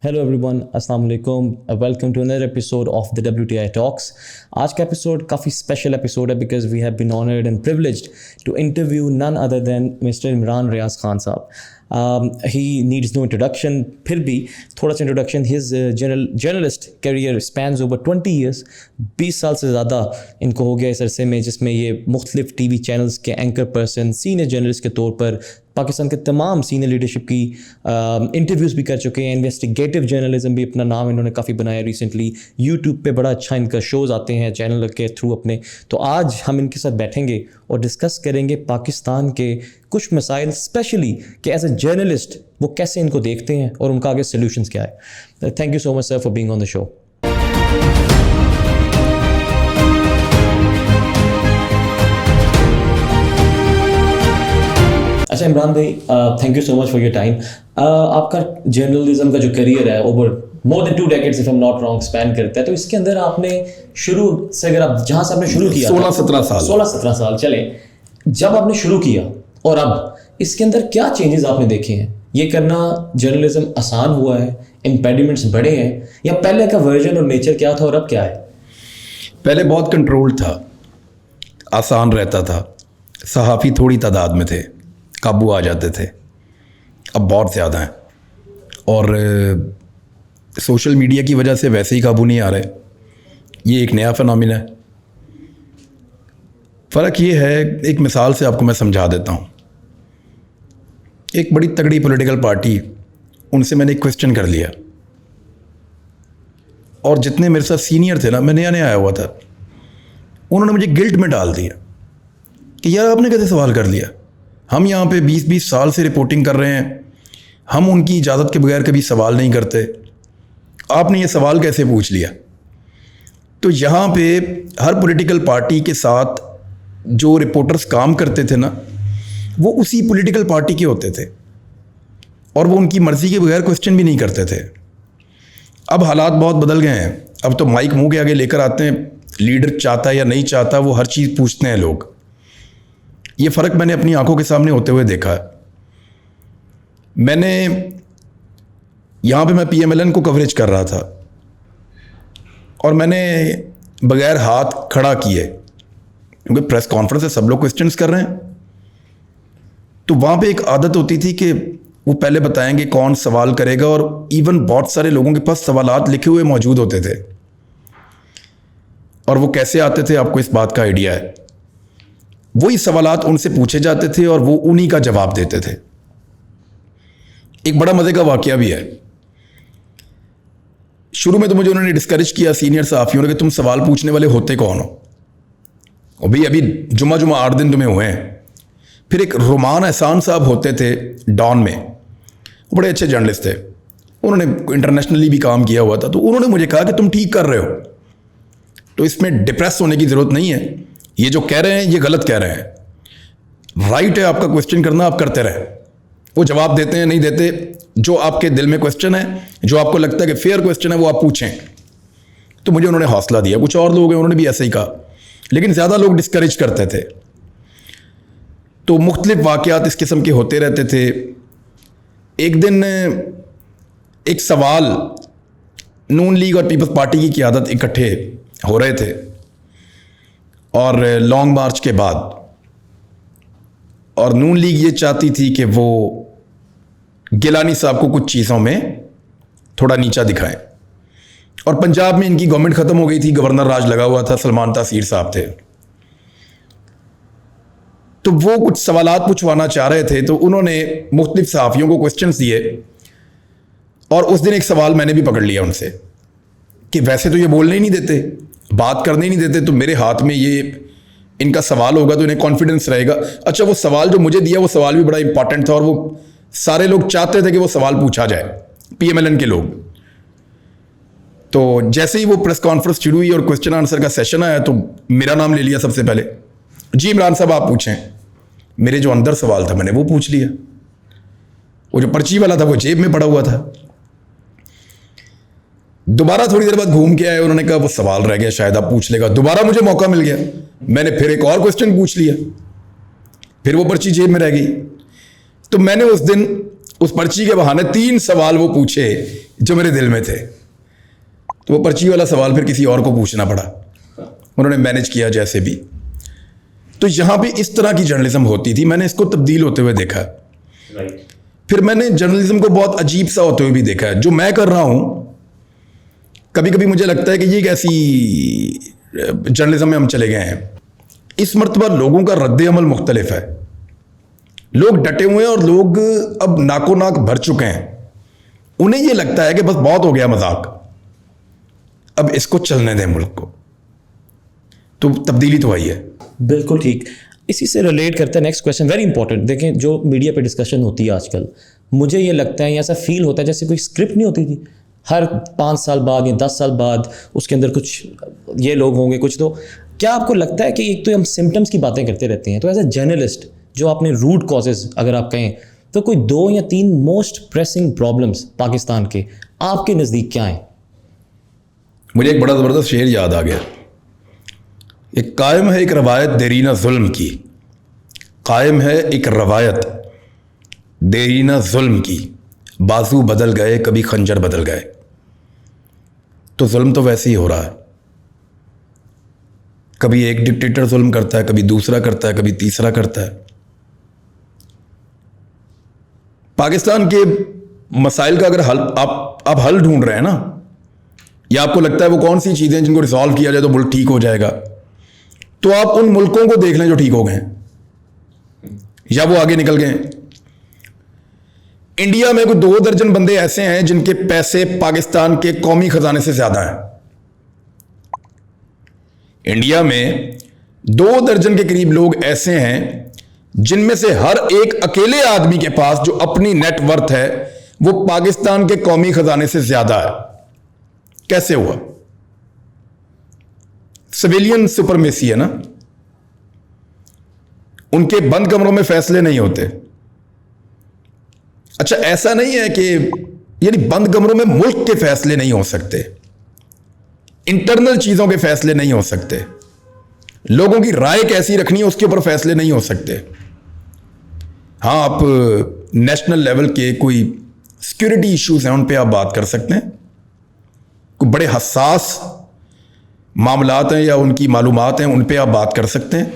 Hello everyone, अस्सलाम वालेकुम। Welcome to another episode of the WTI talks. आज का एपिसोड काफ़ी स्पेशल एपिसोड है because we have been honoured and privileged to interview none other than mister Imran Riyaz Khan sahab. He needs no introduction, फिर भी थोड़ा सा introduction. His journalist career spans over 20 years. 20 साल से ज़्यादा इनको हो गया इस अरसे में, जिसमें ये मुख्तलिफ TV चैनल्स के एंकर पर्सन, सीनियर जर्नलिस्ट के तौर पर पाकिस्तान के तमाम सीनियर लीडरशिप की इंटरव्यूज़ भी कर चुके हैं। इन्वेस्टिगेटिव जर्नलिज्म भी अपना नाम इन्होंने काफ़ी बनाया रिसेंटली। यूट्यूब पे बड़ा अच्छा इनका शोज़ आते हैं चैनल के थ्रू अपने। तो आज हम इनके साथ बैठेंगे और डिस्कस करेंगे पाकिस्तान के कुछ मसाइल, स्पेशली कि एज ए जर्नलिस्ट वो कैसे इनको देखते हैं और उनका आगे सोल्यूशंस क्या है। Thank you so much sir for being on the show. अच्छा इमरान भाई, thank you so much for your time. आपका जर्नलिज्म का जो करियर है over more than 2 decades if I am not wrong span करता है, तो इसके अंदर आपने शुरू से, अगर आप जहाँ से आपने शुरू किया 16-17 साल चले, जब आपने शुरू किया और अब इसके अंदर क्या चेंजेस आपने देखे हैं? ये करना जर्नलिज्म आसान हुआ है, इम्पेडिमेंट्स बढ़े हैं, या पहले का वर्जन और नेचर क्या था और अब क्या है? पहले बहुत कंट्रोल था, आसान रहता था, सहाफ़ी थोड़ी तादाद में थे, काबू आ जाते थे। अब बहुत ज़्यादा हैं और सोशल मीडिया की वजह से वैसे ही काबू नहीं आ रहे। ये एक नया फिनोमिना है। फ़र्क ये है, एक मिसाल से आपको मैं समझा देता हूँ। एक बड़ी तगड़ी पॉलिटिकल पार्टी, उनसे मैंने एक क्वेश्चन कर लिया और जितने मेरे साथ सीनियर थे ना, मैं नया नया आया हुआ था, उन्होंने मुझे गिल्ट में डाल दिया कि यार आपने कैसे सवाल कर लिया, हम यहाँ पे 20-20 साल से रिपोर्टिंग कर रहे हैं, हम उनकी इजाज़त के बगैर कभी सवाल नहीं करते, आपने ये सवाल कैसे पूछ लिया? तो यहाँ पे हर पॉलिटिकल पार्टी के साथ जो रिपोर्टर्स काम करते थे ना, वो उसी पॉलिटिकल पार्टी के होते थे और वो उनकी मर्ज़ी के बगैर क्वेश्चन भी नहीं करते थे। अब हालात बहुत बदल गए हैं। अब तो माइक मुंह के आगे लेकर आते हैं, लीडर चाहता है या नहीं चाहता, वो हर चीज़ पूछते हैं लोग। ये फ़र्क मैंने अपनी आंखों के सामने होते हुए देखा है। मैंने यहाँ पे मैं PMLN को कवरेज कर रहा था और मैंने बगैर हाथ खड़ा किए, क्योंकि प्रेस कॉन्फ्रेंस है, सब लोग क्वेश्चंस कर रहे हैं, तो वहाँ पे एक आदत होती थी कि वो पहले बताएंगे कौन सवाल करेगा, और इवन बहुत सारे लोगों के पास सवालात लिखे हुए मौजूद होते थे और वो कैसे आते थे आपको इस बात का आइडिया है। वही सवालात उनसे पूछे जाते थे और वो उन्हीं का जवाब देते थे। एक बड़ा मज़े का वाकया भी है। शुरू में तो मुझे उन्होंने डिस्करेज किया, सीनियर सहाफ़ियों ने, कि तुम सवाल पूछने वाले होते कौन हो, और भाई अभी जुमा 8 दिन तुम्हें हुए हैं। फिर एक रोमान एहसान साहब होते थे डॉन में, वो बड़े अच्छे जर्नलिस्ट थे, उन्होंने इंटरनेशनली भी काम किया हुआ था, तो उन्होंने मुझे कहा कि तुम ठीक कर रहे हो, तो इसमें डिप्रेस होने की ज़रूरत नहीं है, ये जो कह रहे हैं ये गलत कह रहे हैं, राइट है आपका क्वेश्चन करना, आप करते रहें। वो जवाब देते हैं, नहीं देते, जो आपके दिल में क्वेश्चन है, जो आपको लगता है कि फेयर क्वेश्चन है, वो आप पूछें। तो मुझे उन्होंने हौसला दिया। कुछ और लोग हैं, उन्होंने भी ऐसे ही कहा, लेकिन ज़्यादा लोग डिस्करेज करते थे। तो मुख्तलिफ वाक़यात इस किस्म के होते रहते थे। एक दिन एक सवाल, नून लीग और पीपल्स पार्टी की क़यादत इकट्ठे हो रहे थे और लॉन्ग मार्च के बाद, और नून लीग ये चाहती थी कि वो गिलानी साहब को कुछ चीज़ों में थोड़ा नीचा दिखाएं, और पंजाब में इनकी गवर्नमेंट ख़त्म हो गई थी, गवर्नर राज लगा हुआ था, सलमान तासीर साहब थे, तो वो कुछ सवालात पूछवाना चाह रहे थे। तो उन्होंने मुख्तलिफ सहाफ़ियों को क्वेश्चंस दिए और उस दिन एक सवाल मैंने भी पकड़ लिया उनसे कि वैसे तो ये बोलने ही नहीं देते, बात करने ही नहीं देते, तो मेरे हाथ में ये इनका सवाल होगा तो इन्हें कॉन्फिडेंस रहेगा। अच्छा, वो सवाल जो मुझे दिया वो सवाल भी बड़ा इंपॉर्टेंट था और वो सारे लोग चाहते थे कि वो सवाल पूछा जाए, PMLN के लोग। तो जैसे ही वो प्रेस कॉन्फ्रेंस शुरू हुई और क्वेश्चन आंसर का सेशन आया, तो मेरा नाम ले लिया सबसे पहले, जी इमरान साहब आप पूछें। मेरे जो अंदर सवाल था मैंने वो पूछ लिया, वो जो पर्ची वाला था वो जेब में पड़ा हुआ था। दोबारा थोड़ी देर बाद घूम के आए, उन्होंने कहा वो सवाल रह गया, शायद आप पूछ लेगा। दोबारा मुझे मौका मिल गया, मैंने फिर एक और क्वेश्चन पूछ लिया, फिर वो पर्ची जेब में रह गई। तो मैंने उस दिन उस पर्ची के बहाने 3 सवाल वो पूछे जो मेरे दिल में थे। तो वो पर्ची वाला सवाल फिर किसी और को पूछना पड़ा, उन्होंने मैनेज किया जैसे भी। तो यहाँ पे इस तरह की जर्नलिज्म होती थी, मैंने इसको तब्दील होते हुए देखा। फिर मैंने जर्नलिज्म को बहुत अजीब सा होते हुए भी देखा है। जो मैं कर रहा हूँ, कभी कभी मुझे लगता है कि ये एक ऐसी जर्नलिज्म में हम चले गए हैं। इस मर्तबा लोगों का रद्द अमल मुख्तलिफ है, लोग डटे हुए हैं और लोग अब नाको नाक भर चुके हैं। उन्हें यह लगता है कि बस बहुत हो गया मजाक, अब इसको चलने दें मुल्क को। तो तब्दीली तो आई है। बिल्कुल ठीक। इसी से रिलेट करते हैं नेक्स्ट क्वेश्चन, वेरी इंपॉर्टेंट। देखें, जो मीडिया पे डिस्कशन होती है आजकल, मुझे ये लगता है, ऐसा फील होता है जैसे कोई स्क्रिप्ट नहीं होती थी। हर 5 साल बाद या 10 साल बाद उसके अंदर कुछ ये लोग होंगे, कुछ। तो क्या आपको लगता है कि एक तो हम सिम्टम्स की बातें करते रहते हैं, तो एज ए जर्नलिस्ट जो आपने रूट कॉजेज अगर आप कहें, तो कोई 2 या 3 मोस्ट प्रेसिंग प्रॉब्लम्स पाकिस्तान के आपके नज़दीक क्या हैं? मुझे एक बड़ा ज़बरदस्त शेर याद आ गया। एक कायम है एक रवायत देरीना जुल्म की, कायम है एक रवायत देरीना जुल्म की, बाजू बदल गए कभी खंजर बदल गए। तो जुल्म तो वैसे ही हो रहा है, कभी एक डिक्टेटर जुल्म करता है, कभी दूसरा करता है, कभी तीसरा करता है। पाकिस्तान के मसाइल का अगर हल आप हल ढूंढ रहे हैं ना, या आपको लगता है वो कौन सी चीज़ें जिनको रिजॉल्व किया जाए तो मुल्क ठीक हो जाएगा, तो आप उन मुल्कों को देख लें जो ठीक हो गए या वो आगे निकल गए। इंडिया में कोई 2 दर्जन बंदे ऐसे हैं जिनके पैसे पाकिस्तान के कौमी खजाने से ज्यादा हैं। इंडिया में 2 दर्जन के करीब लोग ऐसे हैं जिनमें से हर एक अकेले आदमी के पास जो अपनी नेटवर्थ है वो पाकिस्तान के कौमी खजाने से ज्यादा है। कैसे हुआ? सिविलियन सुपरमेसी है ना। उनके बंद कमरों में फैसले नहीं होते। अच्छा, ऐसा नहीं है कि यानी बंद कमरों में मुल्क के फैसले नहीं हो सकते, इंटरनल चीजों के फैसले नहीं हो सकते, लोगों की राय कैसी रखनी है उसके ऊपर फैसले नहीं हो सकते। हाँ, आप नेशनल लेवल के कोई सिक्योरिटी इश्यूज हैं उन पे आप बात कर सकते हैं, कोई बड़े हसास मामलात हैं या उनकी मालूमात हैं उन पे आप बात कर सकते हैं।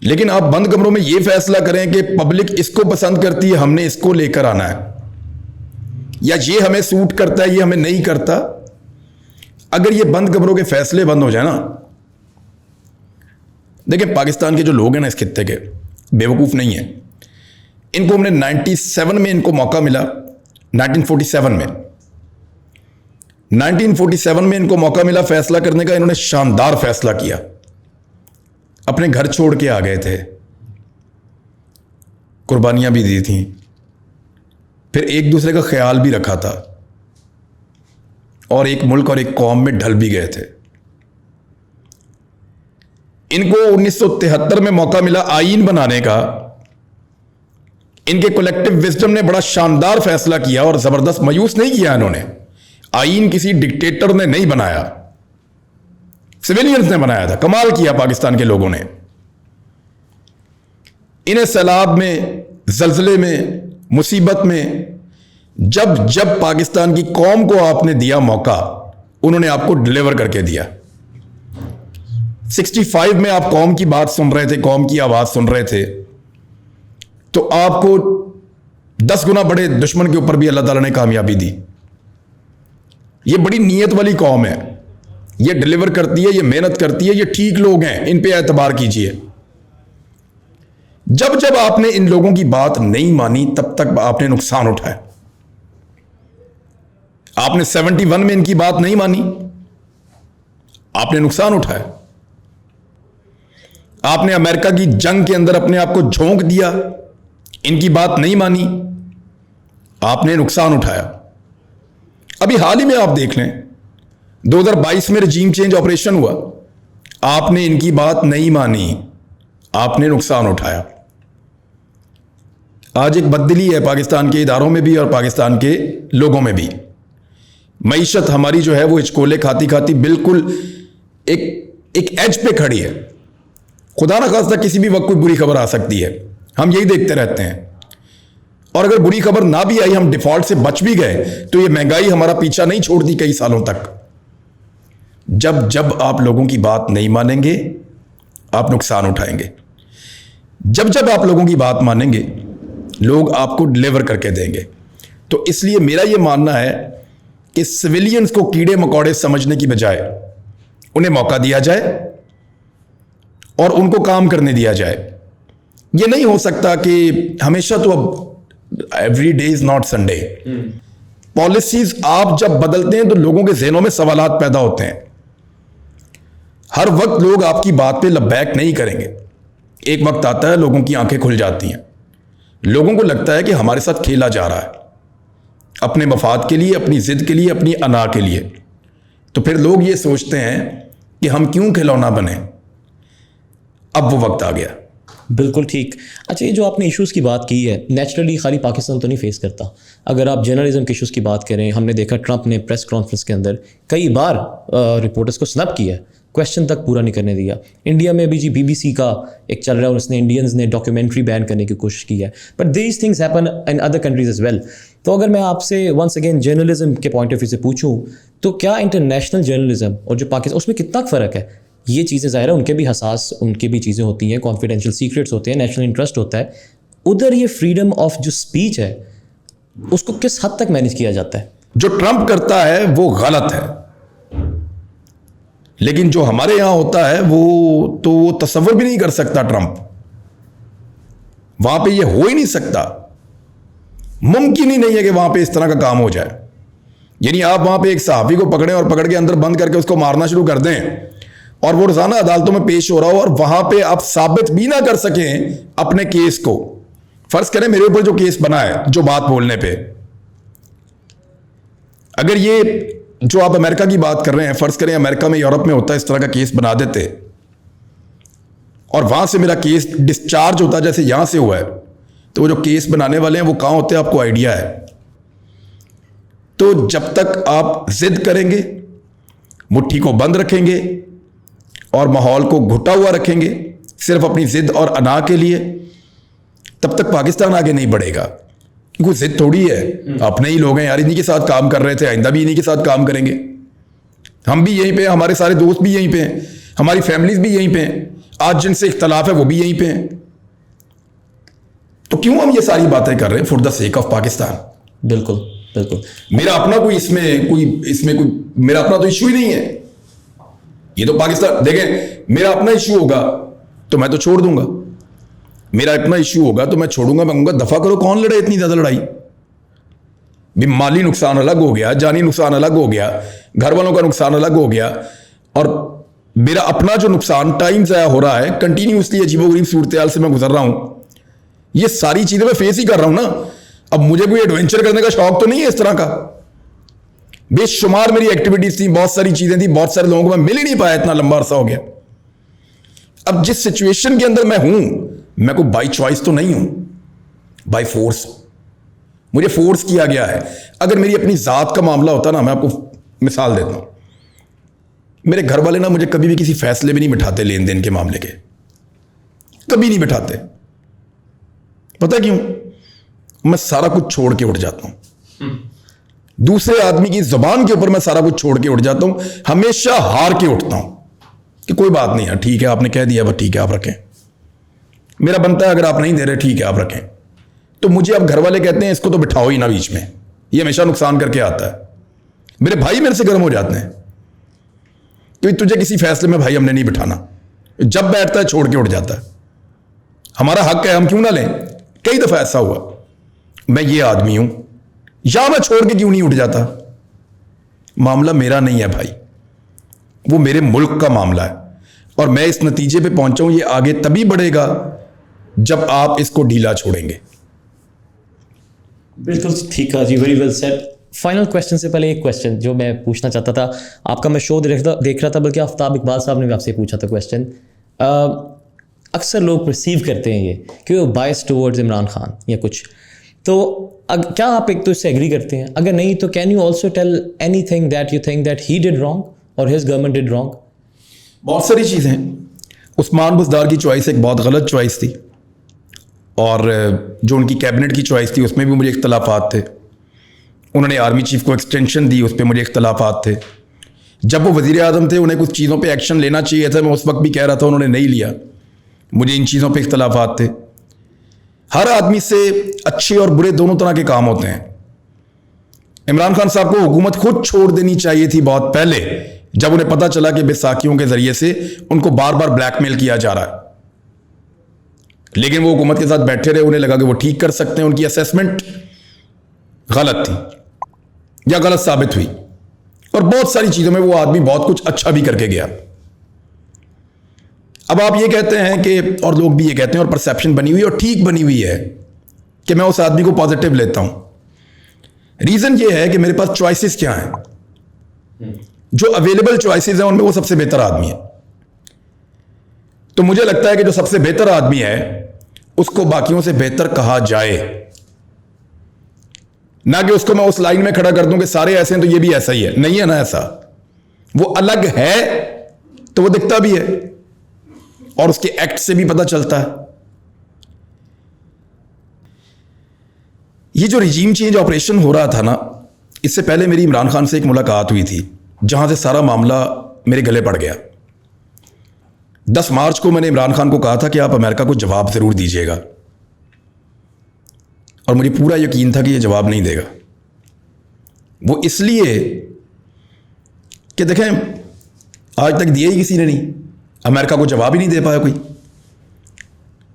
लेकिन आप बंद कमरों में यह फैसला करें कि पब्लिक इसको पसंद करती है, हमने इसको लेकर आना है, या ये हमें सूट करता है, ये हमें नहीं करता। अगर ये बंद कमरों के फैसले बंद हो जाए ना, देखिए पाकिस्तान के जो लोग हैं ना इस खित्ते के, बेवकूफ़ नहीं है। इनको हमने 97 में इनको मौका मिला, 1947 में इनको मौका मिला फैसला करने का। इन्होंने शानदार फैसला किया, अपने घर छोड़ के आ गए थे, कुर्बानियां भी दी थी, फिर एक दूसरे का ख्याल भी रखा था और एक मुल्क और एक कौम में ढल भी गए थे। इनको 1973 में मौका मिला आईन बनाने का। इनके कलेक्टिव विजडम ने बड़ा शानदार फैसला किया और जबरदस्त मायूस नहीं किया इन्होंने। आईन किसी डिक्टेटर ने नहीं बनाया, सिविलियंस ने बनाया था। कमाल किया पाकिस्तान के लोगों ने। इन्हें सैलाब में, जल्जले में, मुसीबत में जब जब पाकिस्तान की कौम को आपने दिया मौका, उन्होंने आपको डिलीवर करके दिया। 65 में आप कौम की बात सुन रहे थे, कौम की आवाज सुन रहे थे, तो आपको 10 गुना बड़े दुश्मन के ऊपर भी अल्लाह ताला ने कामयाबी दी। ये बड़ी नीयत वाली कौम है, ये डिलीवर करती है, ये मेहनत करती है, ये ठीक लोग हैं, इन पे एतबार कीजिए। जब जब आपने इन लोगों की बात नहीं मानी तब तक आपने नुकसान उठाया। आपने 71 में इनकी बात नहीं मानी, आपने नुकसान उठाया। आपने अमेरिका की जंग के अंदर अपने आप को झोंक दिया, इनकी बात नहीं मानी, आपने नुकसान उठाया। अभी हाल ही में आप देख लें, 2022 में रजीम चेंज ऑपरेशन हुआ, आपने इनकी बात नहीं मानी, आपने नुकसान उठाया। आज एक बददिली है पाकिस्तान के इदारों में भी और पाकिस्तान के लोगों में भी। मईशत हमारी जो है वो हिचकोले खाती खाती बिल्कुल एक एज पे खड़ी है। खुदा ना खास्ता किसी भी वक्त कोई बुरी खबर आ सकती है, हम यही देखते रहते हैं। और अगर बुरी खबर ना भी आई, हम डिफॉल्ट से बच भी गए, तो ये महंगाई हमारा पीछा नहीं छोड़ती कई सालों तक। जब जब आप लोगों की बात नहीं मानेंगे, आप नुकसान उठाएंगे। जब जब आप लोगों की बात मानेंगे, लोग आपको डिलीवर करके देंगे। तो इसलिए मेरा यह मानना है कि सिविलियंस को कीड़े मकोड़े समझने की बजाय उन्हें मौका दिया जाए और उनको काम करने दिया जाए। यह नहीं हो सकता कि हमेशा, तो अब every day is not Sunday. Policies आप जब बदलते हैं तो लोगों के जहनों में सवालात पैदा होते हैं। हर वक्त लोग आपकी बात पे लब्बैक नहीं करेंगे। एक वक्त आता है लोगों की आंखें खुल जाती हैं, लोगों को लगता है कि हमारे साथ खेला जा रहा है अपने मफाद के लिए, अपनी जिद के लिए, अपनी अना के लिए। तो फिर लोग ये सोचते हैं कि हम क्यों खिलौना बने। अब वो वक्त आ गया। बिल्कुल ठीक। अच्छा, ये जो आपने इश्यूज़ की बात की है, नेचुरली खाली पाकिस्तान तो नहीं फेस करता। अगर आप जर्नलिज्म के इश्यूज़ की बात करें, हमने देखा ट्रंप ने प्रेस कॉन्फ्रेंस के अंदर कई बार रिपोर्टर्स को स्नब किया, क्वेश्चन तक पूरा नहीं करने दिया। इंडिया में भी जी BBC का एक चल रहा है, उसने इंडियंस ने डॉक्यूमेंट्री बैन करने की कोशिश की है। But these things happen in other countries as well. तो अगर मैं आपसे वंस अगेन जर्नलिज्म के पॉइंट ऑफ व्यू से पूछूं, तो क्या इंटरनेशनल जर्नलिज्म और जो पाकिस्तान, उसमें कितना फ़र्क है? ये चीज़ें ज़ाहिर है उनके भी हसास, उनकी भी चीज़ें होती हैं, कॉन्फिडेंशियल सीक्रेट्स होते हैं, नेशनल इंटरेस्ट होता है। उधर ये फ्रीडम ऑफ जो स्पीच है, उसको किस हद तक मैनेज किया जाता है? जो ट्रंप करता है वो गलत है, लेकिन जो हमारे यहां होता है वो तसव्वुर भी नहीं कर सकता ट्रंप। वहां पे ये हो ही नहीं सकता, मुमकिन ही नहीं है कि वहां पे इस तरह का काम हो जाए। यानी आप वहां पे एक सहाफी को पकड़ें और पकड़ के अंदर बंद करके उसको मारना शुरू कर दें, और वो रोजाना अदालतों में पेश हो रहा हो, और वहां पे आप साबित भी ना कर सकें अपने केस को। फर्ज करें मेरे ऊपर जो केस बना है, जो बात बोलने पे, अगर ये जो आप अमेरिका की बात कर रहे हैं, फर्ज करें अमेरिका में, यूरोप में होता है, इस तरह का केस बना देते और वहां से मेरा केस डिस्चार्ज होता जैसे यहां से हुआ है, तो वो जो केस बनाने वाले हैं वो कहां होते हैं, आपको आइडिया है। तो जब तक आप जिद करेंगे, मुट्ठी को बंद रखेंगे और माहौल को घुटा हुआ रखेंगे सिर्फ अपनी जिद और अना के लिए, तब तक पाकिस्तान आगे नहीं बढ़ेगा। क्योंकि जिद थोड़ी है, अपने ही लोग हैं यार, इन्हीं के साथ काम कर रहे थे, आइंदा भी इन्हीं के साथ काम करेंगे। हम भी यहीं पे हैं, हमारे सारे दोस्त भी यहीं पे हैं, हमारी फैमिलीज भी यहीं पे हैं, आज जिनसे इख्तलाफ है वो भी यहीं पे हैं। तो क्यों हम ये सारी बातें कर रहे हैं for the sake of Pakistan? बिल्कुल बिल्कुल। मेरा अपना कोई मेरा अपना तो इशू ही नहीं है। ये तो पाकिस्तान, देखें, मेरा अपना इशू होगा तो मैं तो छोड़ दूंगा, मेरा अपना इशू होगा तो मैं छोड़ूंगा, मैं कहूंगा दफा करो, कौन लड़े इतनी ज्यादा लड़ाई। भी माली नुकसान अलग हो गया, जानी नुकसान अलग हो गया, घर वालों का नुकसान अलग हो गया, और मेरा अपना जो नुकसान टाइम ज़ाया हो रहा है, कंटिन्यूसली अजीबोगरीब सूरत हाल से मैं गुजर रहा हूं। ये सारी चीजें मैं फेस ही कर रहा हूं ना। अब मुझे कोई एडवेंचर करने का शौक तो नहीं है इस तरह का। बेशुमार मेरी एक्टिविटीज थी, बहुत सारी चीजें थी, बहुत सारे लोगों को मैं मिल ही नहीं पाया, इतना लंबा अरसा हो गया। अब जिस सिचुएशन के अंदर मैं हूं, मैं कोई बाई चॉइस तो नहीं हूं, बाई फोर्स मुझे फोर्स किया गया है। अगर मेरी अपनी जात का मामला होता ना, मैं आपको मिसाल देता हूं, मेरे घर वाले ना मुझे कभी भी किसी फैसले में नहीं बिठाते, लेन देन के मामले के कभी नहीं बिठाते। पता क्यों? मैं सारा कुछ छोड़ के उठ जाता हूं। दूसरे आदमी की जुबान के ऊपर मैं सारा कुछ छोड़ के उठ जाता हूं, हमेशा हार के उठता हूं कि कोई बात नहीं है, ठीक है आपने कह दिया, बस ठीक है आप रखें, मेरा बनता है, अगर आप नहीं दे रहे ठीक है आप रखें। तो मुझे अब घर वाले कहते हैं इसको तो बिठाओ ही ना बीच में, ये हमेशा नुकसान करके आता है। मेरे भाई मेरे से गर्म हो जाते हैं कि तुझे किसी फैसले में भाई हमने नहीं बिठाना, जब बैठता है छोड़ के उठ जाता है। हमारा हक है, हम क्यों ना लें? कई दफा ऐसा हुआ, मैं ये आदमी हूं, या मैं छोड़ के क्यों नहीं उठ जाता? मामला मेरा नहीं है भाई, वो मेरे मुल्क का मामला है, और मैं इस नतीजे पे पहुंचा हूं, ये आगे तभी बढ़ेगा जब आप इसको ढीला छोड़ेंगे। बिल्कुल ठीक है जी, very well said. Final question से पहले एक क्वेश्चन जो मैं पूछना चाहता था, आपका मैं शो देख रहा था, बल्कि आफ्ताब इकबाल साहब ने भी आपसे पूछा था क्वेश्चन। अक्सर लोग परसीव करते हैं ये कि वो बायस टुवर्ड्स इमरान खान या कुछ, तो क्या आप एक तो इससे एग्री करते हैं? अगर नहीं तो can you also tell anything that you think that he did wrong और हिज गवर्नमेंट डिड रॉन्ग? बहुत सारी चीज़ें। उस्मान बुज़दार की चॉइस एक बहुत गलत चॉइस थी, और जो उनकी कैबिनेट की चॉइस थी उसमें भी मुझे इख्तलाफात थे। उन्होंने आर्मी चीफ को एक्सटेंशन दी, उस पर मुझे इख्तलाफात थे। जब वो वज़ीर आज़म थे उन्हें कुछ चीज़ों पे एक्शन लेना चाहिए था, मैं उस वक्त भी कह रहा था, उन्होंने नहीं लिया। मुझे इन चीज़ों पे इख्तलाफात थे। हर आदमी से अच्छे और बुरे दोनों तरह के काम होते हैं। इमरान खान साहब को हुकूमत खुद छोड़ देनी चाहिए थी बहुत पहले, जब उन्हें पता चला कि बैसाखियों के जरिए से उनको बार बार ब्लैकमेल किया जा रहा है। लेकिन वो हुकूमत के साथ बैठे रहे, उन्हें लगा कि वो ठीक कर सकते हैं। उनकी असेसमेंट गलत थी या गलत साबित हुई, और बहुत सारी चीज़ों में वो आदमी बहुत कुछ अच्छा भी करके गया। अब आप ये कहते हैं कि, और लोग भी ये कहते हैं, और परसेप्शन बनी हुई और ठीक बनी हुई है कि मैं उस आदमी को पॉजिटिव लेता हूं। रीज़न ये है कि मेरे पास चॉइसेस क्या हैं, जो अवेलेबल चॉइसेस हैं उनमें वो सबसे बेहतर आदमी है। तो मुझे लगता है कि जो सबसे बेहतर आदमी है उसको बाकियों से बेहतर कहा जाए, ना कि उसको मैं उस लाइन में खड़ा कर दूं कि सारे ऐसे हैं तो ये भी ऐसा ही है। नहीं है ना ऐसा, वो अलग है तो वो दिखता भी है और उसके एक्ट से भी पता चलता है। ये जो रिजीम चेंज ऑपरेशन हो रहा था ना, इससे पहले मेरी इमरान खान से एक मुलाकात हुई थी जहां से सारा मामला मेरे गले पड़ गया। 10 मार्च को मैंने इमरान खान को कहा था कि आप अमेरिका को जवाब जरूर दीजिएगा, और मुझे पूरा यकीन था कि ये जवाब नहीं देगा। वो इसलिए कि देखें, आज तक दिया ही किसी ने नहीं, अमेरिका को जवाब ही नहीं दे पाया कोई।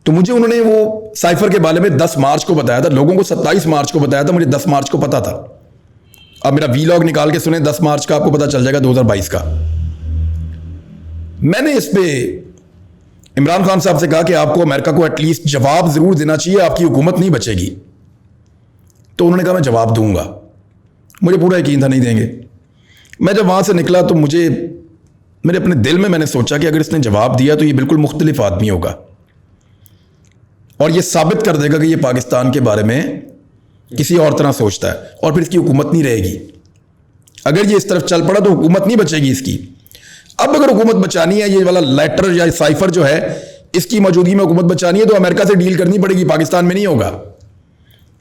तो मुझे उन्होंने वो साइफर के बारे में 10 मार्च को बताया था, लोगों को 27 मार्च को बताया था, मुझे 10 मार्च को पता था। अब मेरा वीलॉग निकाल के सुने 10 मार्च का, आपको पता चल जाएगा 2022 का। मैंने इस पे इमरान खान साहब से कहा कि आपको अमेरिका को एटलीस्ट जवाब जरूर देना चाहिए, आपकी हुकूमत नहीं बचेगी। तो उन्होंने कहा मैं जवाब दूंगा। मुझे पूरा यकीन था नहीं देंगे। मैं जब वहां से निकला तो मेरे अपने दिल में मैंने सोचा कि अगर इसने जवाब दिया तो ये बिल्कुल मुख्तलिफ आदमी होगा और ये साबित कर देगा कि ये पाकिस्तान के बारे में किसी और तरह सोचता है, और फिर इसकी हुकूमत नहीं रहेगी। अगर ये इस तरफ चल पड़ा तो हुकूमत नहीं बचेगी इसकी। अब अगर हुकूमत बचानी है, ये वाला लेटर या साइफर जो है, इसकी मौजूदगी में हुकूमत बचानी है तो अमेरिका से डील करनी पड़ेगी, पाकिस्तान में नहीं होगा।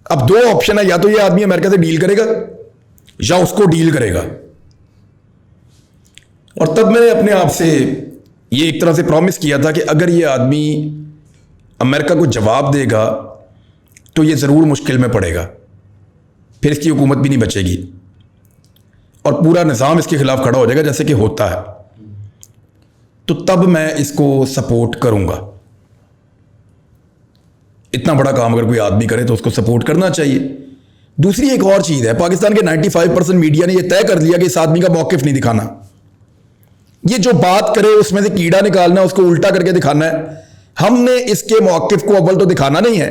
अब 2 ऑप्शन है, या तो ये आदमी अमेरिका से डील करेगा या उसको डील करेगा। और तब मैंने अपने आप से ये एक तरह से प्रॉमिस किया था कि अगर ये आदमी अमेरिका को जवाब देगा तो ये ज़रूर मुश्किल में पड़ेगा, फिर इसकी हुकूमत भी नहीं बचेगी और पूरा निज़ाम इसके खिलाफ खड़ा हो जाएगा जैसे कि होता है। तो तब मैं इसको सपोर्ट करूंगा। इतना बड़ा काम अगर कोई आदमी करे तो उसको सपोर्ट करना चाहिए। दूसरी एक और चीज़ है, पाकिस्तान के 95% मीडिया ने यह तय कर लिया कि इस आदमी का मौक़िफ़ नहीं दिखाना। ये जो बात करे उसमें से कीड़ा निकालना है, उसको उल्टा करके दिखाना है। हमने इसके मौक़िफ़ को अव्वल तो दिखाना नहीं है,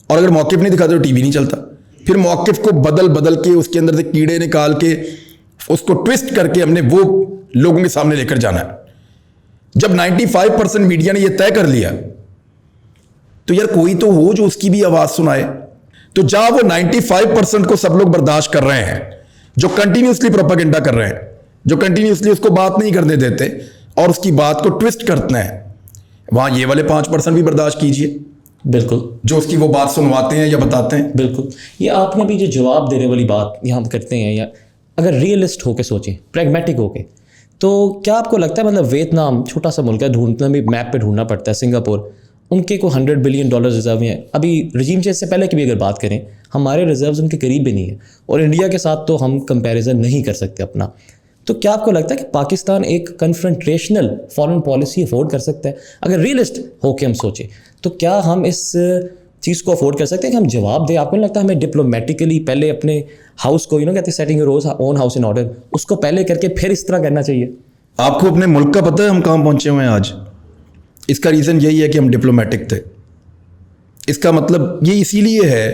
और अगर मौक़िफ़ नहीं दिखाते तो टीवी नहीं चलता। फिर मौक़िफ़ को बदल बदल के उसके अंदर से कीड़े निकाल के उसको ट्विस्ट करके हमने वो लोगों के सामने लेकर जाना है। जब 95% मीडिया ने यह तय कर लिया तो यार कोई तो हो जो उसकी भी आवाज़ सुनाए। तो जहां वो 95% को सब लोग बर्दाश्त कर रहे हैं, जो कंटिन्यूसली प्रोपेगेंडा कर रहे हैं, जो कंटिन्यूसली उसको बात नहीं करने देते और उसकी बात को ट्विस्ट करते हैं, वहां ये वाले 5% भी बर्दाश्त कीजिए, बिल्कुल, जो उसकी वो बात सुनवाते हैं या बताते हैं। बिल्कुल। ये आपने भी जो जवाब देने वाली बात यहाँ करते हैं, या अगर रियलिस्ट होके सोचें, प्रैग्मेटिक होके, तो क्या आपको लगता है, मतलब वियतनाम छोटा सा मुल्क है, ढूंढना भी मैप पे ढूंढना पड़ता है, सिंगापुर, उनके को $100 बिलियन रिजर्व हैं। अभी रजीम चेंज से पहले की भी अगर बात करें, हमारे रिजर्व्स उनके करीब भी नहीं है, और इंडिया के साथ तो हम कंपैरिजन नहीं कर सकते अपना। तो क्या आपको लगता है कि पाकिस्तान एक कन्फ्रंटेशनल फॉरेन पॉलिसी अफोर्ड कर सकता है? अगर रियलिस्ट होके हम सोचें तो क्या हम इस चीज़ को अफोर्ड कर सकते हैं कि हम जवाब दें? आपको नहीं लगता हमें डिप्लोमेटिकली पहले अपने हाउस को, कहते हैं setting your own house in order, उसको पहले करके फिर इस तरह करना चाहिए? आपको अपने मुल्क का पता है हम कहाँ पहुँचे हुए हैं आज? इसका रीज़न यही है कि हम डिप्लोमेटिक थे। इसका मतलब ये इसीलिए है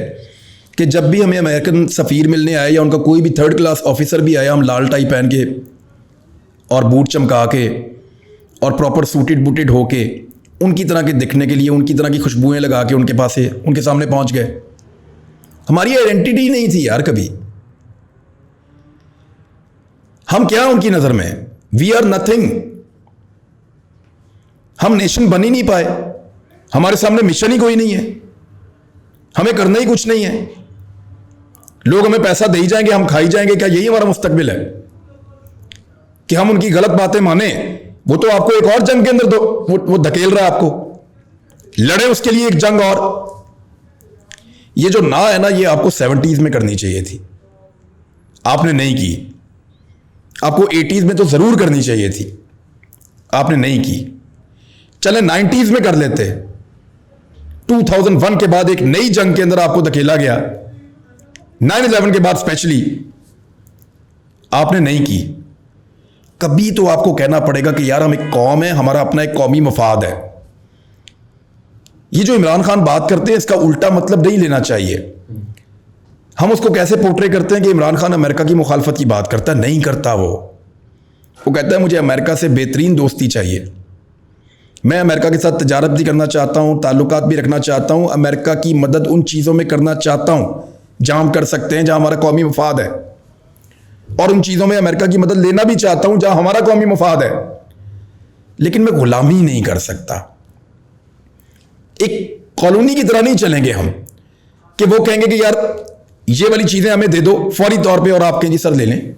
कि जब भी हमें अमेरिकन सफ़ीर मिलने आए या उनका कोई भी 3rd क्लास ऑफिसर भी आया, हम लाल टाई पहन के और बूट चमका के और प्रॉपर सूटेड बूटेड होके उनकी तरह के दिखने के लिए, उनकी तरह की खुशबुएं लगा के उनके पास से उनके सामने पहुंच गए। हमारी आइडेंटिटी नहीं थी यार कभी। हम क्या उनकी नज़र में? We are nothing. हम नेशन बन ही नहीं पाए। हमारे सामने मिशन ही कोई नहीं है, हमें करना ही कुछ नहीं है। लोग हमें पैसा दे ही जाएंगे, हम खाई जाएंगे। क्या यही हमारा मुस्तकबिल है कि हम उनकी गलत बातें माने? वो तो आपको एक और जंग के अंदर वो धकेल रहा है आपको, लड़े उसके लिए एक जंग और। ये जो ना है ना, ये आपको 70s में करनी चाहिए थी, आपने नहीं की। आपको 80s में तो जरूर करनी चाहिए थी, आपने नहीं की। चले 90s में कर लेते। 2001 के बाद एक नई जंग के अंदर आपको धकेला गया, 9/11 के बाद स्पेशली, आपने नहीं की। कभी तो आपको कहना पड़ेगा कि यार हम एक कौम है, हमारा अपना एक कौमी मफाद है। ये जो इमरान खान बात करते हैं, इसका उल्टा मतलब नहीं लेना चाहिए। हम उसको कैसे पोर्ट्रे करते हैं कि इमरान खान अमेरिका की मुखालफत की बात करता है, नहीं करता। वो कहता है मुझे अमेरिका से बेहतरीन दोस्ती चाहिए, मैं अमेरिका के साथ तजारत भी करना चाहता हूँ, ताल्लुकात भी रखना चाहता हूँ, अमेरिका की मदद उन चीज़ों में करना चाहता हूँ जहाँ हम कर सकते हैं, जहाँ हमारा कौमी मफाद है, और उन चीज़ों में अमेरिका की मदद लेना भी चाहता हूँ जहाँ हमारा कौमी मफाद है। लेकिन मैं गुलामी नहीं कर सकता। एक कॉलोनी की तरह नहीं चलेंगे हम कि वो कहेंगे कि यार ये वाली चीज़ें हमें दे दो फौरी तौर पे और आप कहेंगे सर ले लें।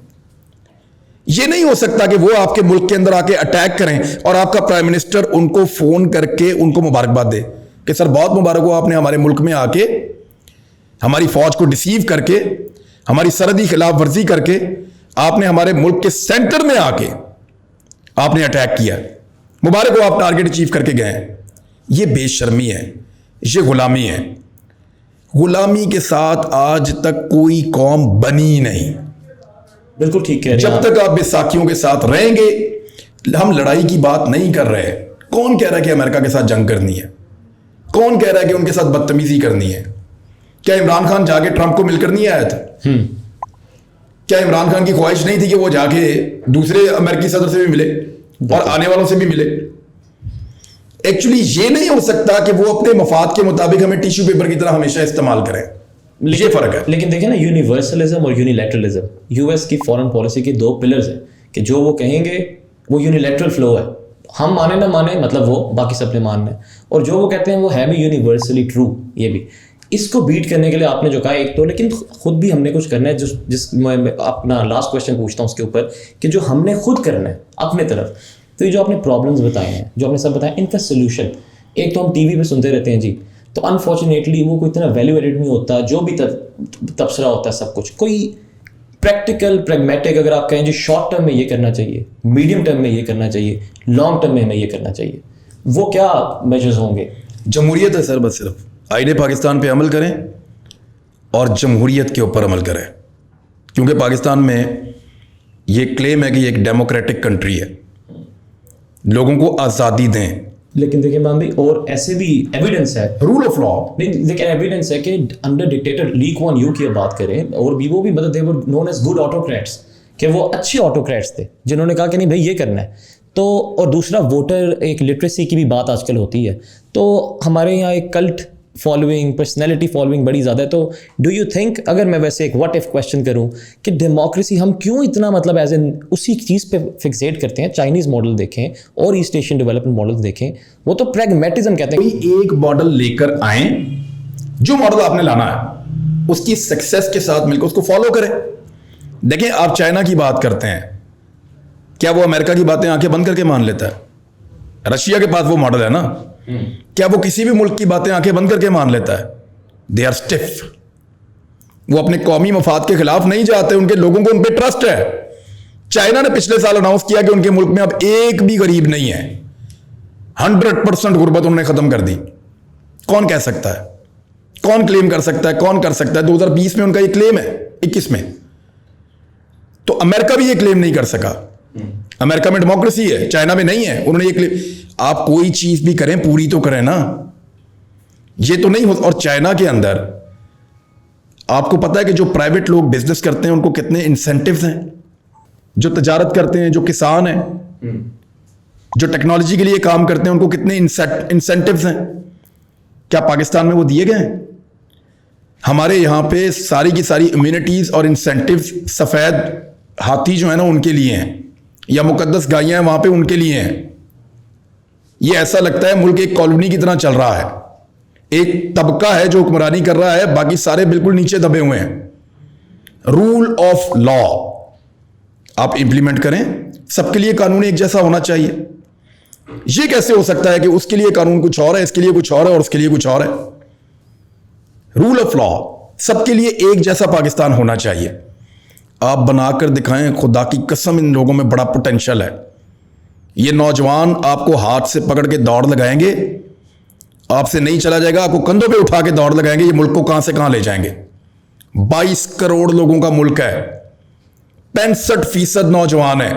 ये नहीं हो सकता कि वो आपके मुल्क के अंदर आके अटैक करें और आपका प्राइम मिनिस्टर उनको फोन करके उनको मुबारकबाद दे कि सर बहुत मुबारक हो, आपने हमारे मुल्क में आके हमारी फौज को डिसीव करके, हमारी सरहदी खिलाफ वर्जी करके, आपने हमारे मुल्क के सेंटर में आके आपने अटैक किया, मुबारक हो, आप टारगेट अचीव करके गए। ये बेशर्मी है, ये गुलामी है। गुलामी के साथ आज तक कोई कौम बनी नहीं। बिल्कुल ठीक कह रहे हैं जब तक आप बेसाखियों के साथ रहेंगे, हम लड़ाई की बात नहीं कर रहे। कौन कह रहा है कि अमेरिका के साथ जंग करनी है? कौन कह रहा है कि उनके साथ बदतमीजी करनी है? क्या इमरान खान जाके ट्रंप को मिलकर नहीं आया था? क्या इमरान खान की ख्वाहिश नहीं थी कि वो जाके दूसरे अमेरिकी सदर से भी मिले और आने वालों से भी मिले? एक्चुअली ये नहीं हो सकता कि वो अपने मफाद के मुताबिक हमें टिश्यू पेपर की तरह हमेशा इस्तेमाल करें। ये फर्क है। लेकिन देखिए ना, यूनिवर्सलिज्म और यूनिलैटरलिज्म यूएस की फॉरेन पॉलिसी के दो पिलर्स हैं कि जो वो कहेंगे वो यूनिलैटरल फ्लो है, हम माने ना माने मतलब वो बाकी सबने मानना है, और जो वो कहते हैं वो है भी यूनिवर्सली ट्रू। ये भी इसको बीट करने के लिए आपने जो कहा एक तो, लेकिन खुद भी हमने कुछ करना है। जिस मैं अपना लास्ट क्वेश्चन पूछता हूँ उसके ऊपर कि जो हमने खुद करना है अपने तरफ, तो ये जो आपने प्रॉब्लम्स बताए हैं, जो आपने सब बताया, इनका सोल्यूशन एक तो हम टीवी पे सुनते रहते हैं जी, तो अनफॉर्चुनेटली वो कोई इतना वैल्यू एडेड नहीं होता। जो भी तबसरा होता है सब कुछ कोई प्रैक्टिकल प्रैग्मेटिक, अगर आप कहें जी शॉर्ट टर्म में ये करना चाहिए, मीडियम टर्म में ये करना चाहिए, लॉन्ग टर्म में हमें ये करना चाहिए, वो क्या मेजर्स होंगे? जमहूरियत है सर, बस सिर्फ आईने पाकिस्तान पे अमल करें और जमहूरियत के ऊपर अमल करें, क्योंकि पाकिस्तान में ये क्लेम है कि एक डेमोक्रेटिक कंट्री है, लोगों को आज़ादी दें। लेकिन देखिए मैम भी, और ऐसे भी एविडेंस है, रूल ऑफ लॉ, नहीं देखिए एविडेंस है कि under dictator Lee Kuan Yew की बात करें, और भी वो भी मतलब they were known as good autocrats, कि वो अच्छे ऑटोक्रेट्स थे जिन्होंने कहा कि नहीं भाई ये करना है। तो और दूसरा वोटर एक लिटरेसी की भी बात आजकल होती है, तो हमारे यहाँ एक कल्ट फॉलोइंग, पर्सनैलिटी फॉलोइंग बड़ी ज़्यादा है। तो डू यू थिंक, अगर मैं वैसे एक व्हाट इफ क्वेश्चन करूं कि डेमोक्रेसी हम क्यों इतना मतलब एज एन उसी चीज़ पे फिक्सेट करते हैं? चाइनीज़ मॉडल देखें और ईस्ट एशियन डेवलपमेंट मॉडल देखें, वो तो प्रैग्मेटिज्म कहते हैं। कोई एक मॉडल लेकर आए, जो मॉडल आपने लाना है उसकी सक्सेस के साथ मिलकर उसको फॉलो करें। देखें, आप चाइना की बात करते हैं, क्या वो अमेरिका की बातें आंखें बंद करके मान लेता है? रशिया के पास वो मॉडल है ना, क्या वो किसी भी मुल्क की बातें आंखें बंद करके मान लेता है? They are stiff. वो अपने कौमी मफाद के खिलाफ नहीं जाते, उनके लोगों को उन पे ट्रस्ट है। चाइना ने पिछले साल अनाउंस किया कि उनके मुल्क में अब एक भी गरीब नहीं है, 100% गुर्बत उन्होंने खत्म कर दी। कौन कह सकता है? कौन क्लेम कर सकता है? कौन कर सकता है? 2020 में उनका ये क्लेम है, 21 में। तो अमेरिका भी ये क्लेम नहीं कर सका। अमेरिका में डेमोक्रेसी है, चाइना में नहीं है। उन्होंने ये क्लेम, आप कोई चीज भी करें पूरी तो करें ना, ये तो नहीं हो। और चाइना के अंदर आपको पता है कि जो प्राइवेट लोग बिजनेस करते हैं उनको कितने इंसेंटिव्स हैं, जो तजारत करते हैं, जो किसान हैं, जो टेक्नोलॉजी के लिए काम करते हैं, उनको कितने इंसेंटिव्स हैं। क्या पाकिस्तान में वो दिए गए हैं? हमारे यहां पे सारी की सारी इम्यूनिटीज और इंसेंटिव्स सफेद हाथी जो है ना उनके लिए हैं, या मुकद्दस गायें हैं वहां पे उनके लिए हैं। ये ऐसा लगता है मुल्क एक कॉलोनी की तरह चल रहा है, एक तबका है जो हुक्मरानी कर रहा है, बाकी सारे बिल्कुल नीचे दबे हुए हैं। रूल ऑफ लॉ आप इंप्लीमेंट करें, सबके लिए कानून एक जैसा होना चाहिए। ये कैसे हो सकता है कि उसके लिए कानून कुछ और है, इसके लिए कुछ और है और उसके लिए कुछ और है? रूल ऑफ लॉ, सबके लिए एक जैसा पाकिस्तान होना चाहिए। आप बनाकर दिखाएं, खुदा की कसम इन लोगों में बड़ा पोटेंशियल है। ये नौजवान आपको हाथ से पकड़ के दौड़ लगाएंगे, आपसे नहीं चला जाएगा, आपको कंधों पे उठा के दौड़ लगाएंगे, ये मुल्क को कहां से कहां ले जाएंगे। 22 करोड़ लोगों का मुल्क है, 65% नौजवान है,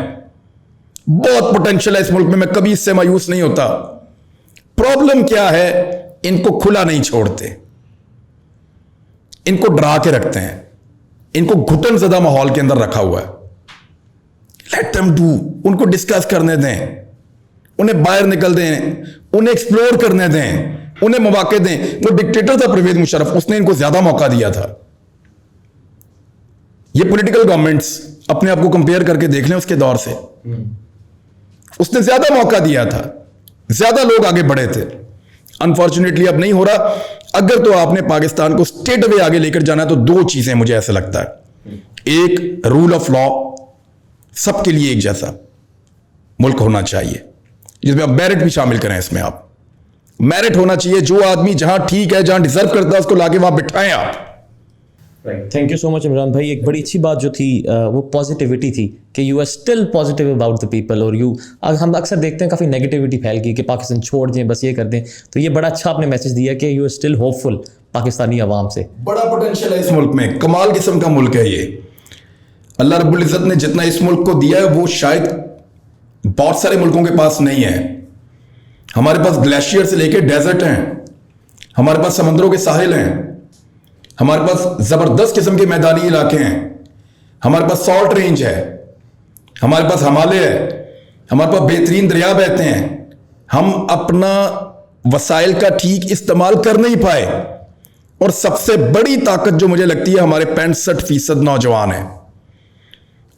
बहुत पोटेंशियल है इस मुल्क में, मैं कभी इससे मायूस नहीं होता। प्रॉब्लम क्या है, इनको खुला नहीं छोड़ते, इनको डरा के रखते हैं, इनको घुटन ज़दा माहौल के अंदर रखा हुआ है। लेट देम डू, उनको डिस्कस करने दें, उन्हें बाहर निकल दें, उन्हें एक्सप्लोर करने दें, उन्हें मौके दें। वो डिक्टेटर था परवेज मुशर्रफ, उसने इनको ज्यादा मौका दिया था। ये पॉलिटिकल गवर्नमेंट्स अपने आप को कंपेयर करके देख लें उसके दौर से, उसने ज्यादा मौका दिया था, ज्यादा लोग आगे बढ़े थे। अनफॉर्चुनेटली अब नहीं हो रहा। अगर तो आपने पाकिस्तान को स्टेट वे आगे लेकर जाना है तो दो चीजें मुझे ऐसा लगता है, एक रूल ऑफ लॉ, सबके लिए एक जैसा मुल्क होना चाहिए, जिसमें आप मेरिट भी शामिल करें। इसमें आप मेरिट होना चाहिए, जो आदमी जहां ठीक है, जहां डिजर्व करता है, उसको लाके वहां बिठाएं आप। Thank you so much Imran भाई। एक बड़ी अच्छी बात जो थी वो पॉजिटिविटी थी कि you are still positive about the people. और हम अक्सर देखते हैं काफ़ी नेगेटिविटी फैल गई कि पाकिस्तान छोड़ दें, बस ये कर दें। तो ये बड़ा अच्छा आपने मैसेज दिया कि you are still hopeful Pakistani अवाम से। बड़ा पोटेंशियल है इस मुल्क में, कमाल किस्म का मुल्क है ये। अल्लाह रब्बुल इज़्ज़त ने जितना इस मुल्क को दिया है वो शायद बहुत सारे मुल्कों के पास नहीं है। हमारे पास ग्लेशियर से लेकर डेजर्ट हैं, हमारे पास समंदरों के साहिल हैं, हमारे पास जबरदस्त किस्म के मैदानी इलाके हैं, हमारे पास सॉल्ट रेंज है, हमारे पास हिमालय है, हमारे पास बेहतरीन दरिया बहते हैं। हम अपना वसाइल का ठीक इस्तेमाल कर नहीं पाए। और सबसे बड़ी ताकत जो मुझे लगती है, हमारे 65% नौजवान हैं।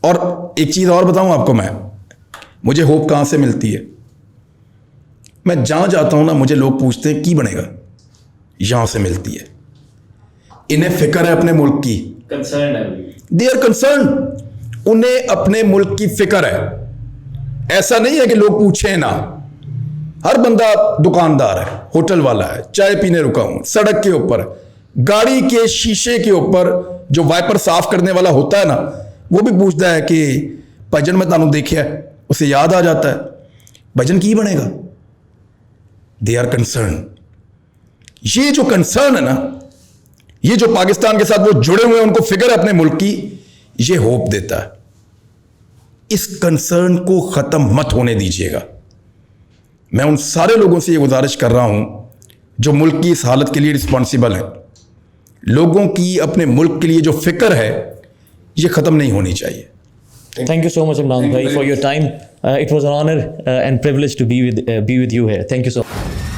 और एक चीज और बताऊं आपको, मुझे होप कहां से मिलती है। मैं जहां जाता हूं ना, मुझे लोग पूछते हैं की बनेगा, यहां से मिलती है। इन्हें फिक्र है अपने मुल्क की, कंसर्न है, दे आर कंसर्न, उन्हें अपने मुल्क की फिक्र है। ऐसा नहीं है कि लोग पूछे ना। हर बंदा दुकानदार है, होटल वाला है, चाय पीने रुका हूं, सड़क के ऊपर, गाड़ी के शीशे के ऊपर जो वाइपर साफ करने वाला होता है ना, वो भी पूछता है कि भजन मैं तानू देखिया, उसे याद आ जाता है भजन की बनेगा। They are concern. ये जो कंसर्न है ना, ये जो पाकिस्तान के साथ वो जुड़े हुए हैं, उनको फिक्र है अपने मुल्क की, ये होप देता है। इस कंसर्न को खत्म मत होने दीजिएगा। मैं उन सारे लोगों से ये गुजारिश कर रहा हूं जो मुल्क की इस हालत के लिए रिस्पॉन्सिबल हैं। लोगों की अपने मुल्क के लिए जो फिक्र है, ये खत्म नहीं होनी चाहिए। Thank you so much Imran bhai for your time. It was an honor and privilege to be with you here. Thank you so much.